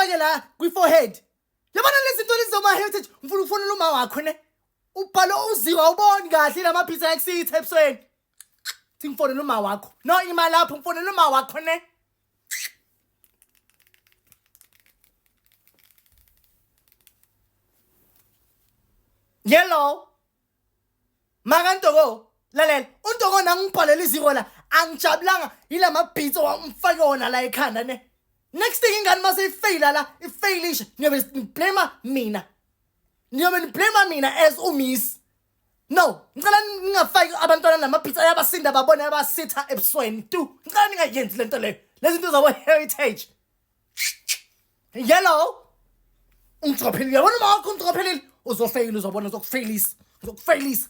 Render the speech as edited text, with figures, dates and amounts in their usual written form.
ufake la kwi-forehead. Yabona lezi zinto lezi zoma-heritage ngifuna ukufonela uma wakho ne. Ubhalo uziko awuboni kahle lamapizza akusithe ebusweni. Thi ngifonela uma wakho. No imali lapho ngifonela uma wakho ne. Yellow. Makantoko lalela uNtoko nangibhalela iziko la angijabulanga yilama beats owamfake wona la ekhanda ne. Next thing ingane mase ifaila la ifailisha niyobe blame mina. Niyobe blame mina as umiss. No, ngicela ningafaki abantwana nama-beats ayabasinda babone abasitha ebusweni tu. Ngicela ningayenzi lento leyo. Lezi zinto zabo heritage. Yellow. Ungidrophelile yabona uma wakho ungidrophelile uzofeyila uzobona uzokufailisa.